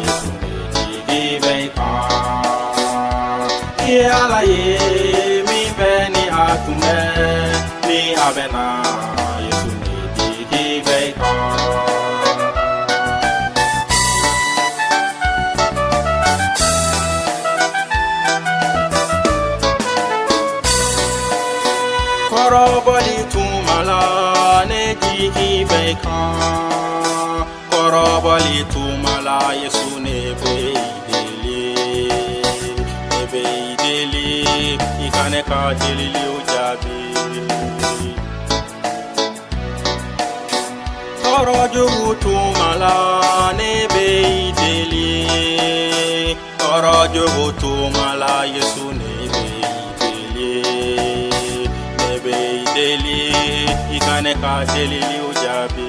Yesu ne digi beka. Yala ye mi beni atume mi abena. Yesu ne digi beka. Koroboli tumala ne digi beka. Koroboli tumala Yesu ne beidele ikane ka delili ojabi. Korojo tumala ne beidele. Korojo tumala Yesu ne beidele ikane ka delili ojabi.